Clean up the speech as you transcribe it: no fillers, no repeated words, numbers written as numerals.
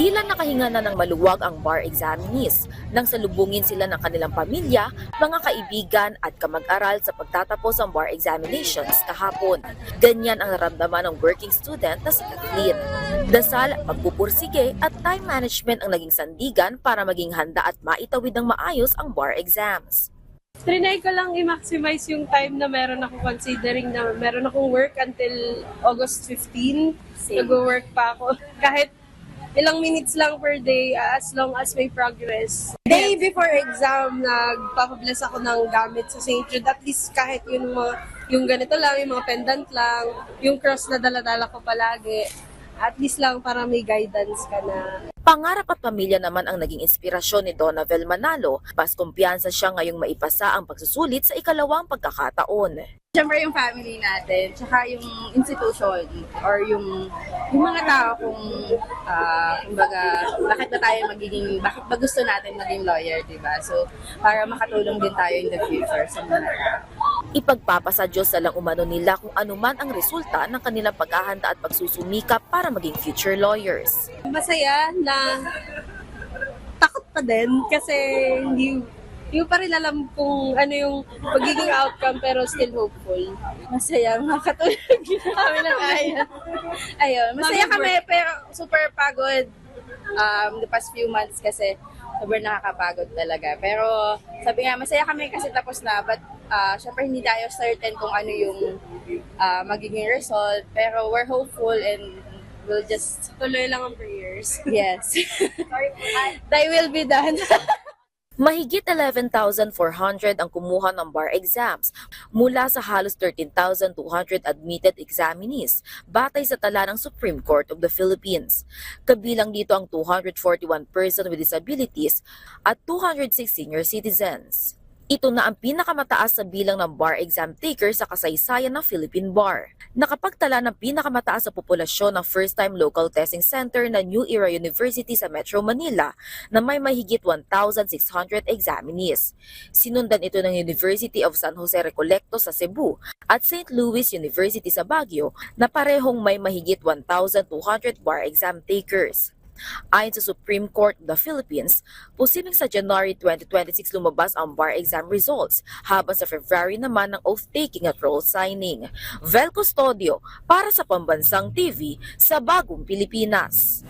Tila nakahinga na ng maluwag ang bar examinees nang salubungin sila ng kanilang pamilya, mga kaibigan at kamag-aral sa pagtatapos ng bar examinations kahapon. Ganyan ang naramdaman ng working student na si Kathleen. Dasal, pagpupursige at time management ang naging sandigan para maging handa at maitawid ng maayos ang bar exams. Trinay ko lang i-maximize yung time na meron ako considering na meron akong work until August 15. Nag-work pa ako. Kahit ilang minutes lang per day as long as may progress. Day before exam, nagpapabless ako ng gamit sa St. Jude. At least kahit yung ganito lang, yung mga pendant lang, yung cross na dala-dala ko palagi. At least lang para may guidance ka na. Pangarap at pamilya naman ang naging inspirasyon ni Donavel Manalo. Mas kumpiyansa siya ngayong maipasa ang pagsusulit sa ikalawang pagkakataon. Siyempre yung family natin, tsaka yung institution or yung mga tao kung kumbaga, bakit ba gusto natin maging lawyer, diba? So, para makatulong din tayo in the future sa mga tao. Ipagpapasa Diyos na lang umano nila kung anuman ang resulta ng kanilang paghahanda at pagsusumikap para maging future lawyers. Masaya na takot pa din kasi hindi pa rin alam kung ano yung magiging outcome pero still hopeful. Masaya, makatulog kami ng ayan. Ayun, masaya kami pero super pagod the past few months kasi sobrang nakakapagod talaga. Pero sabi nga, masaya kami kasi tapos na, but syempre hindi tayo certain kung ano yung magiging result. Pero we're hopeful and we'll just Tuloy lang ang prayers. yes. They will be done. Mahigit 11,400 ang kumuha ng bar exams mula sa halos 13,200 admitted examinees batay sa tala ng Supreme Court of the Philippines. Kabilang dito ang 241 persons with disabilities at 206 senior citizens. Ito na ang pinakamataas sa bilang ng bar exam taker sa kasaysayan ng Philippine Bar. Nakapagtala ng pinakamataas sa populasyon ng first-time local testing center na New Era University sa Metro Manila na may mahigit 1,600 examinees. Sinundan ito ng University of San Jose Recolecto sa Cebu at St. Louis University sa Baguio na parehong may mahigit 1,200 bar exam takers. Ayon sa Supreme Court of the Philippines, posibleng sa January 2026 lumabas ang bar exam results, habang sa February naman ang oath-taking at roll signing. Vel Custodio para sa Pambansang TV sa Bagong Pilipinas.